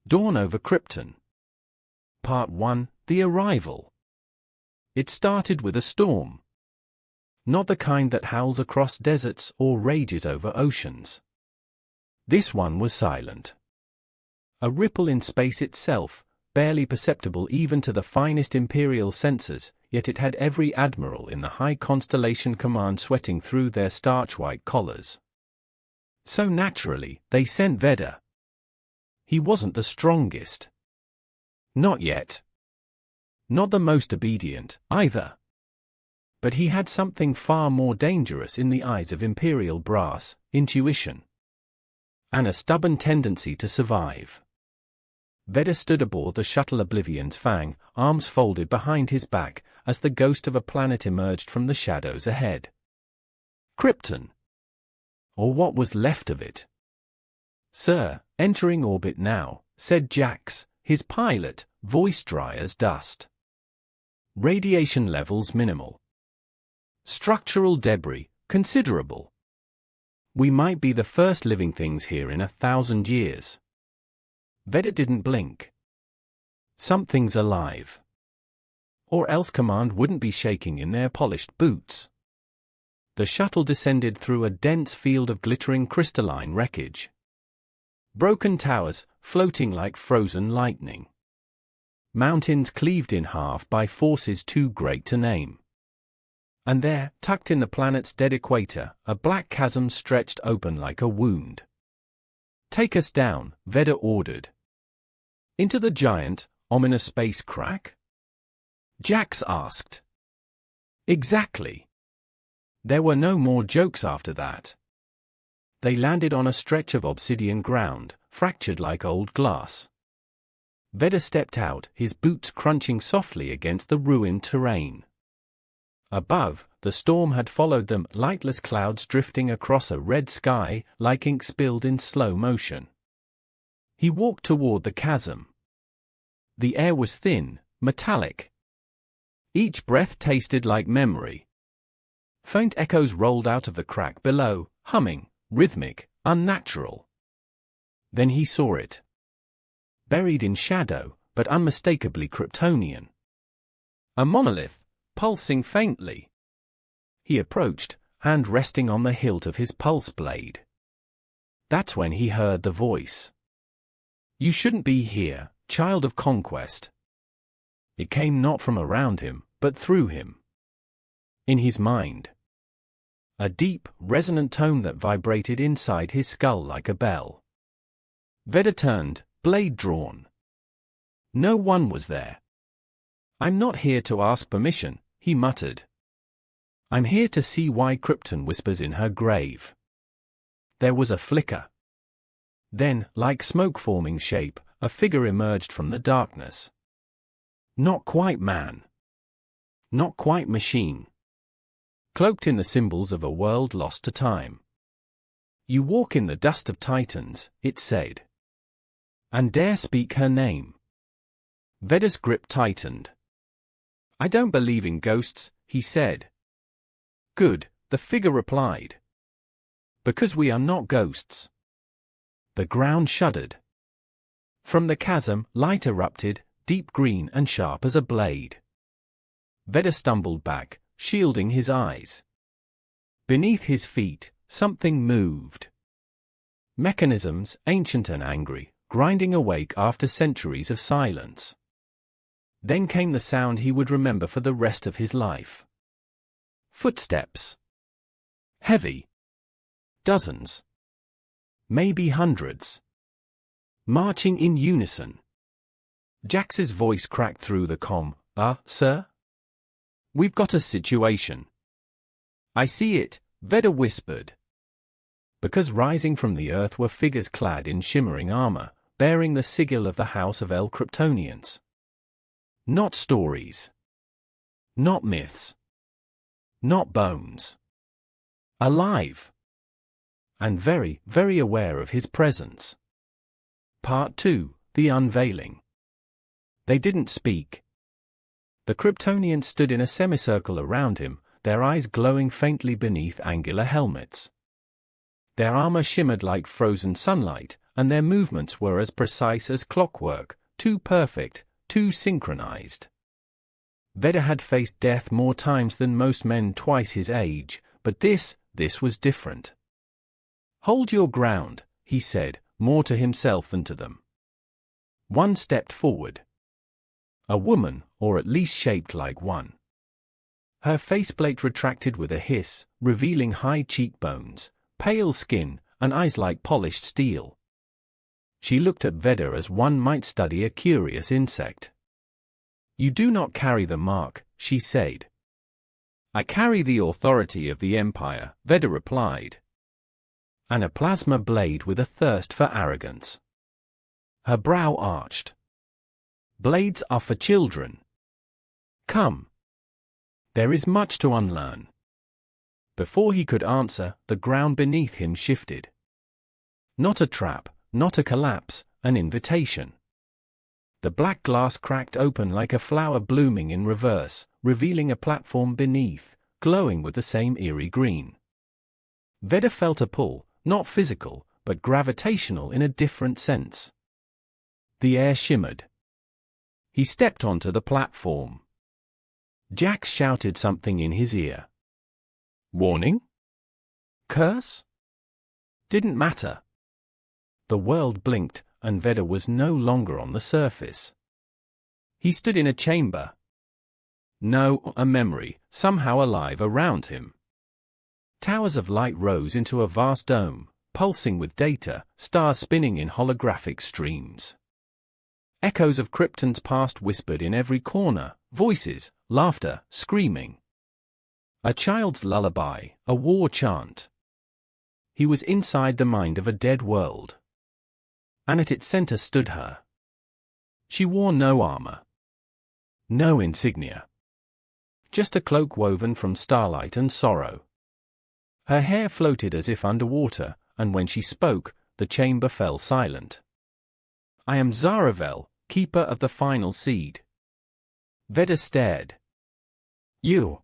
Dawn over Krypton. Part 1, The Arrival. It started with a storm. Not the kind that howls across deserts or rages over oceans. This one was silent. A ripple in space itself, barely perceptible even to the finest Imperial sensors, yet it had every admiral in the high constellation command sweating through their starch-white collars. So naturally, they sent Veder. He wasn't the strongest. Not yet. Not the most obedient, either. But he had something far more dangerous in the eyes of Imperial brass: intuition. And a stubborn tendency to survive. Veder stood aboard the shuttle Oblivion's Fang, arms folded behind his back, as the ghost of a planet emerged from the shadows ahead. Krypton. Or what was left of it. "Sir, entering orbit now," said Jax, his pilot, voice dry as dust. Radiation levels minimal. Structural debris considerable. We might be the first living things here in 1,000 years. Veder didn't blink. Something's alive. Or else command wouldn't be shaking in their polished boots. The shuttle descended through a dense field of glittering crystalline wreckage. Broken towers, floating like frozen lightning. Mountains cleaved in half by forces too great to name. And there, tucked in the planet's dead equator, a black chasm stretched open like a wound. "Take us down," Veder ordered. "Into the giant, ominous space crack?" Jax asked. Exactly. There were no more jokes after that. They landed on a stretch of obsidian ground, fractured like old glass. Veder stepped out, his boots crunching softly against the ruined terrain. Above, the storm had followed them, lightless clouds drifting across a red sky, like ink spilled in slow motion. He walked toward the chasm. The air was thin, metallic. Each breath tasted like memory. Faint echoes rolled out of the crack below, humming, rhythmic, unnatural. Then he saw it. Buried in shadow, but unmistakably Kryptonian. A monolith, pulsing faintly. He approached, hand resting on the hilt of his pulse blade. That's when he heard the voice. "You shouldn't be here, child of conquest." It came not from around him, but through him. In his mind. A deep, resonant tone that vibrated inside his skull like a bell. Veder turned, blade drawn. No one was there. "I'm not here to ask permission," he muttered. "I'm here to see why Krypton whispers in her grave." There was a flicker. Then, like smoke forming shape, a figure emerged from the darkness. Not quite man. Not quite machine. Cloaked in the symbols of a world lost to time. "You walk in the dust of Titans," it said. "And dare speak her name." Veder's grip tightened. "I don't believe in ghosts," he said. "Good," the figure replied. "Because we are not ghosts." The ground shuddered. From the chasm, light erupted, deep green and sharp as a blade. Veder stumbled back, shielding his eyes. Beneath his feet, something moved. Mechanisms, ancient and angry, grinding awake after centuries of silence. Then came the sound he would remember for the rest of his life. Footsteps. Heavy. Dozens. Maybe hundreds. Marching in unison. Jax's voice cracked through the comm. Sir? We've got a situation." "I see it," Veder whispered. Because rising from the earth were figures clad in shimmering armor, bearing the sigil of the House of El Kryptonians. Not stories. Not myths. Not bones. Alive. And very, very aware of his presence. Part 2, The Unveiling. They didn't speak. The Kryptonians stood in a semicircle around him, their eyes glowing faintly beneath angular helmets. Their armor shimmered like frozen sunlight, and their movements were as precise as clockwork, too perfect, too synchronized. Veder had faced death more times than most men twice his age, but this was different. "Hold your ground," he said, more to himself than to them. One stepped forward. A woman, or at least shaped like one. Her faceplate retracted with a hiss, revealing high cheekbones, pale skin, and eyes like polished steel. She looked at Veder as one might study a curious insect. "You do not carry the mark," she said. "I carry the authority of the Empire," Veder replied. And a plasma blade with a thirst for arrogance. Her brow arched. "Blades are for children. Come. There is much to unlearn." Before he could answer, the ground beneath him shifted. Not a trap, not a collapse, an invitation. The black glass cracked open like a flower blooming in reverse, revealing a platform beneath, glowing with the same eerie green. Veder felt a pull, not physical, but gravitational in a different sense. The air shimmered. He stepped onto the platform. Jax shouted something in his ear. Warning? Curse? Didn't matter. The world blinked, and Veder was no longer on the surface. He stood in a chamber. No, a memory, somehow alive around him. Towers of light rose into a vast dome, pulsing with data, stars spinning in holographic streams. Echoes of Krypton's past whispered in every corner, voices, laughter, screaming. A child's lullaby, a war chant. He was inside the mind of a dead world. And at its center stood her. She wore no armor. No insignia. Just a cloak woven from starlight and sorrow. Her hair floated as if underwater, and when she spoke, the chamber fell silent. "I am Zaravel, keeper of the final seed." Veder stared. "You?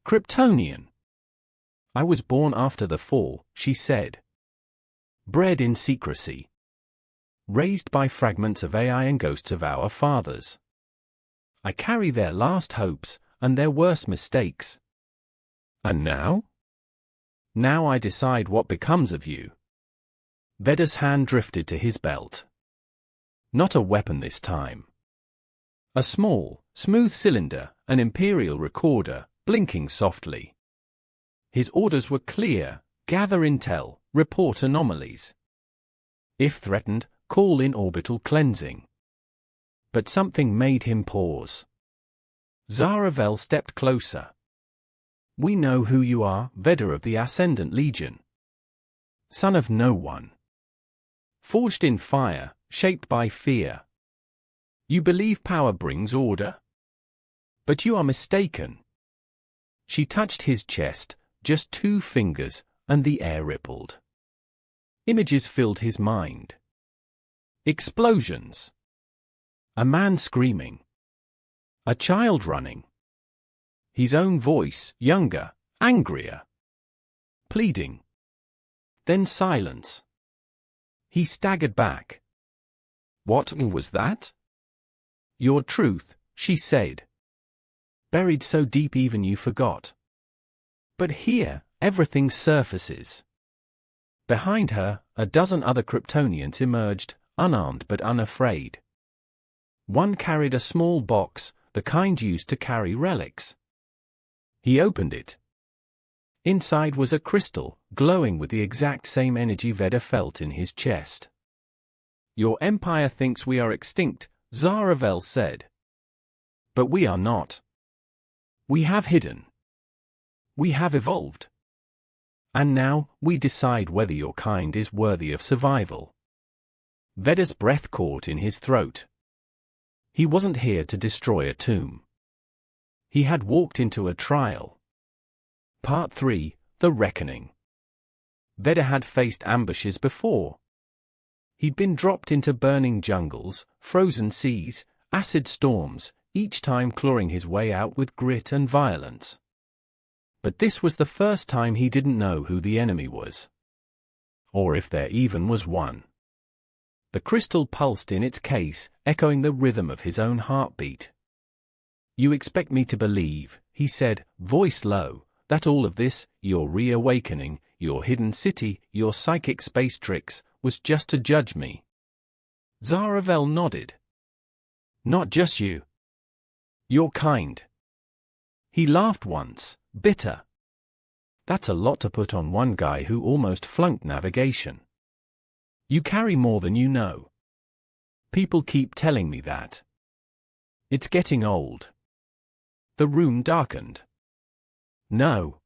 Kryptonian?" "I was born after the fall," she said. "Bred in secrecy. Raised by fragments of AI and ghosts of our fathers. I carry their last hopes, and their worst mistakes. And now? Now I decide what becomes of you." Veder's hand drifted to his belt. Not a weapon this time. A small, smooth cylinder, an Imperial recorder, blinking softly. His orders were clear: gather intel, report anomalies. If threatened, call in orbital cleansing. But something made him pause. Zaravel stepped closer. "We know who you are, Veder of the Ascendant Legion. Son of no one. Forged in fire, shaped by fear. You believe power brings order? But you are mistaken." She touched his chest, just 2 fingers, and the air rippled. Images filled his mind. Explosions. A man screaming. A child running. His own voice, younger, angrier. Pleading. Then silence. He staggered back. "What was that?" "Your truth," she said. "Buried so deep even you forgot. But here, everything surfaces." Behind her, a dozen other Kryptonians emerged, unarmed but unafraid. One carried a small box, the kind used to carry relics. He opened it. Inside was a crystal, glowing with the exact same energy Veder felt in his chest. "Your empire thinks we are extinct," Zaravel said. "But we are not. We have hidden. We have evolved. And now, we decide whether your kind is worthy of survival." Veder's breath caught in his throat. He wasn't here to destroy a tomb. He had walked into a trial. Part 3, The Reckoning. Veder had faced ambushes before. He'd been dropped into burning jungles, frozen seas, acid storms, each time clawing his way out with grit and violence. But this was the first time he didn't know who the enemy was. Or if there even was one. The crystal pulsed in its case, echoing the rhythm of his own heartbeat. "You expect me to believe," he said, voice low, "that all of this, your reawakening, your hidden city, your psychic space tricks, was just to judge me?" Zaravel nodded. "Not just you. Your kind." He laughed once, bitter. "That's a lot to put on one guy who almost flunked navigation. You carry more than you know. People keep telling me that. It's getting old." The room darkened. No.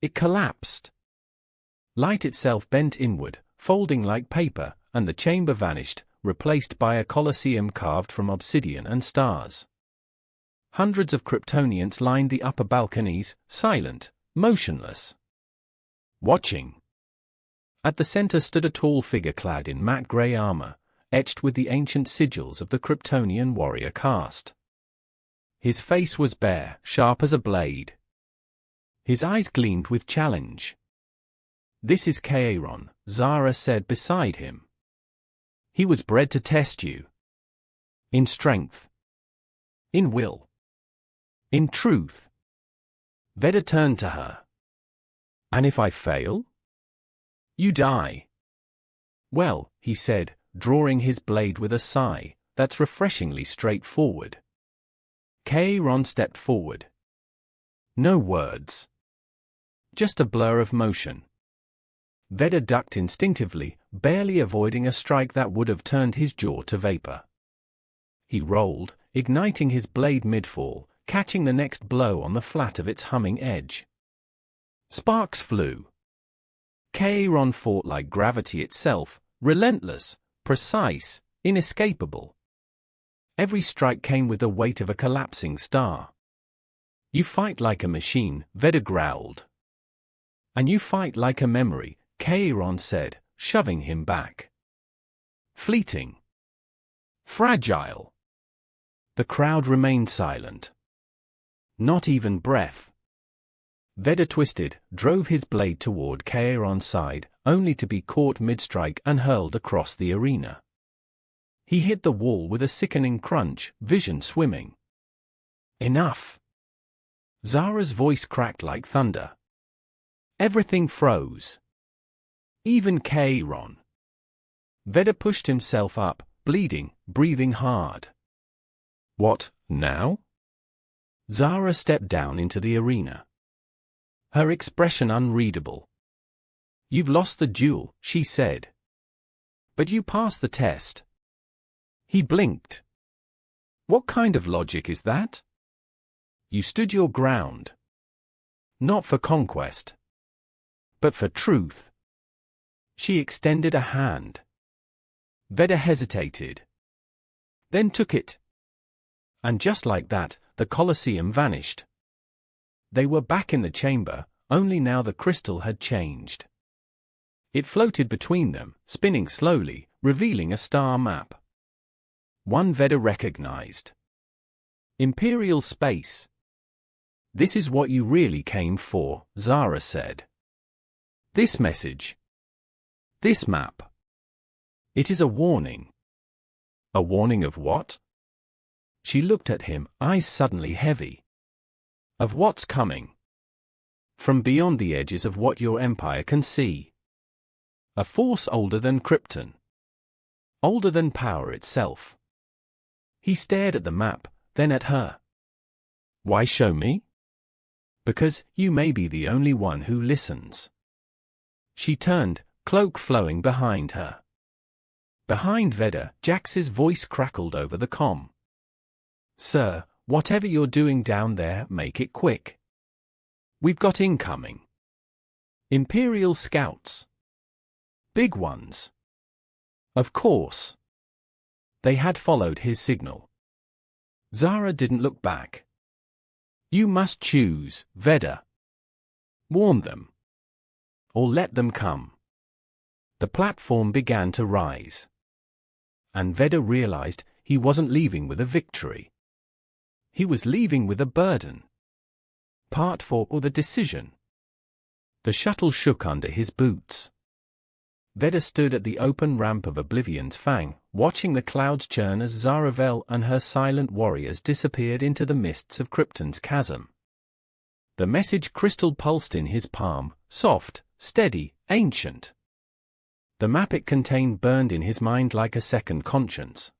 It collapsed. Light itself bent inward, folding like paper, and the chamber vanished, replaced by a colosseum carved from obsidian and stars. Hundreds of Kryptonians lined the upper balconies, silent, motionless, watching. At the center stood a tall figure clad in matte gray armor, etched with the ancient sigils of the Kryptonian warrior caste. His face was bare, sharp as a blade. His eyes gleamed with challenge. "This is Charon," Zara said beside him. "He was bred to test you. In strength. In will. In truth." Veder turned to her. "And if I fail? You die." "Well," he said, drawing his blade with a sigh, "that's refreshingly straightforward." Charon stepped forward. No words. Just a blur of motion. Veder ducked instinctively, barely avoiding a strike that would have turned his jaw to vapor. He rolled, igniting his blade mid-fall, catching the next blow on the flat of its humming edge. Sparks flew. Charon fought like gravity itself, relentless, precise, inescapable. Every strike came with the weight of a collapsing star. "You fight like a machine," Veder growled. "And you fight like a memory," Charon said, shoving him back. "Fleeting. Fragile." The crowd remained silent. Not even breath. Veder twisted, drove his blade toward Charon's side, only to be caught mid-strike and hurled across the arena. He hit the wall with a sickening crunch, vision swimming. "Enough!" Zara's voice cracked like thunder. Everything froze. Even Charon. Veder pushed himself up, bleeding, breathing hard. "What, now?" Zara stepped down into the arena. Her expression unreadable. "You've lost the duel," she said. "But you passed the test." He blinked. "What kind of logic is that?" "You stood your ground. Not for conquest, but for truth." She extended a hand. Veder hesitated. Then took it. And just like that, the Colosseum vanished. They were back in the chamber, only now the crystal had changed. It floated between them, spinning slowly, revealing a star map. One Veder recognized. Imperial space. "This is what you really came for," Zara said. "This message. This map. It is a warning." "A warning of what?" She looked at him, eyes suddenly heavy. "Of what's coming. From beyond the edges of what your empire can see. A force older than Krypton. Older than power itself." He stared at the map, then at her. "Why show me?" "Because you may be the only one who listens." She turned, cloak flowing behind her. Behind Veder, Jax's voice crackled over the comm. "Sir, whatever you're doing down there, make it quick. We've got incoming. Imperial scouts. Big ones." Of course. They had followed his signal. Zara didn't look back. "You must choose, Veder. Warn them. Or let them come." The platform began to rise. And Veder realized he wasn't leaving with a victory. He was leaving with a burden. Part 4 or the decision. The shuttle shook under his boots. Veder stood at the open ramp of Oblivion's Fang, watching the clouds churn as Zaravel and her silent warriors disappeared into the mists of Krypton's chasm. The message crystal pulsed in his palm, soft, steady, ancient. The map it contained burned in his mind like a second conscience.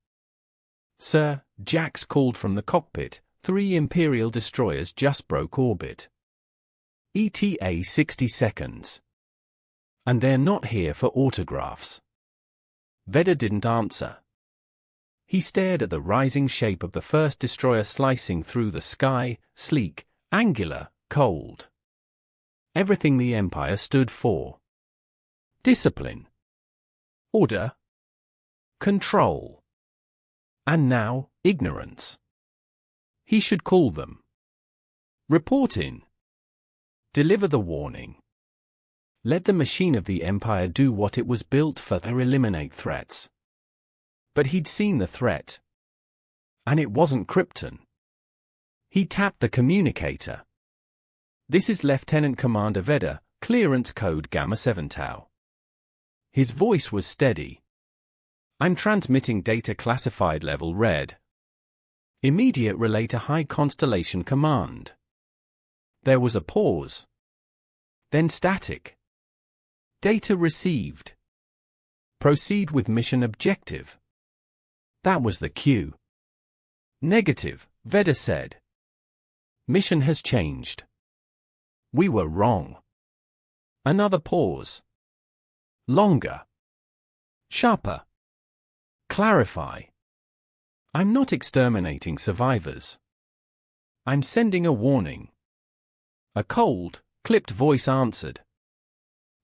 "Sir," Jax called from the cockpit, "3 Imperial destroyers just broke orbit. ETA 60 seconds. And they're not here for autographs." Veder didn't answer. He stared at the rising shape of the first destroyer slicing through the sky, sleek, angular, cold. Everything the Empire stood for. Discipline. Order. Control. And now, ignorance. He should call them. Report in. Deliver the warning. Let the machine of the Empire do what it was built for, eliminate threats. But he'd seen the threat. And it wasn't Krypton. He tapped the communicator. "This is Lieutenant Commander Veder, clearance code Gamma 7 Tau." His voice was steady. "I'm transmitting data classified level red. Immediate relay to High Constellation Command." There was a pause. Then static. "Data received. Proceed with mission objective." That was the cue. "Negative," Veder said. "Mission has changed. We were wrong." Another pause. Longer. Sharper. "Clarify. I'm not exterminating survivors. I'm sending a warning." A cold, clipped voice answered.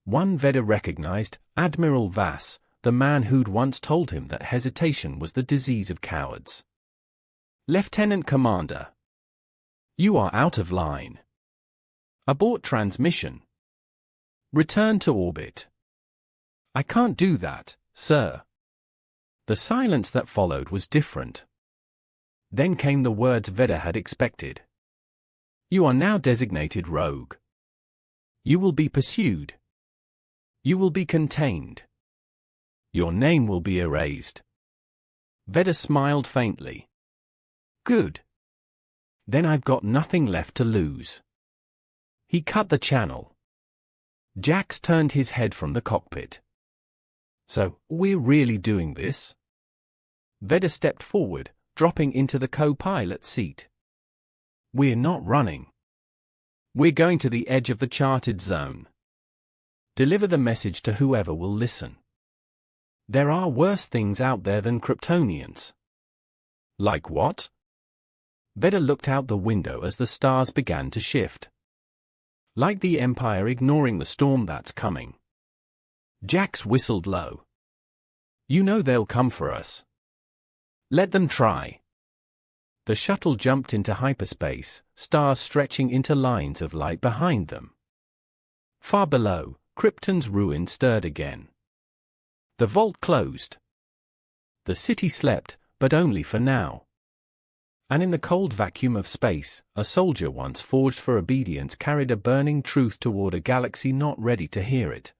One Veder recognized, Admiral Vass, the man who'd once told him that hesitation was the disease of cowards. "Lieutenant Commander. You are out of line. Abort transmission. Return to orbit." "I can't do that, sir." The silence that followed was different. Then came the words Veder had expected. "You are now designated rogue. You will be pursued. You will be contained. Your name will be erased." Veder smiled faintly. "Good. Then I've got nothing left to lose." He cut the channel. Jax turned his head from the cockpit. "So, we're really doing this?" Veder stepped forward, dropping into the co-pilot seat. "We're not running. We're going to the edge of the charted zone. Deliver the message to whoever will listen. There are worse things out there than Kryptonians." "Like what?" Veder looked out the window as the stars began to shift. "Like the Empire ignoring the storm that's coming." Jax whistled low. "You know they'll come for us. Let them try." The shuttle jumped into hyperspace, stars stretching into lines of light behind them. Far below, Krypton's ruin stirred again. The vault closed. The city slept, but only for now. And in the cold vacuum of space, a soldier once forged for obedience carried a burning truth toward a galaxy not ready to hear it.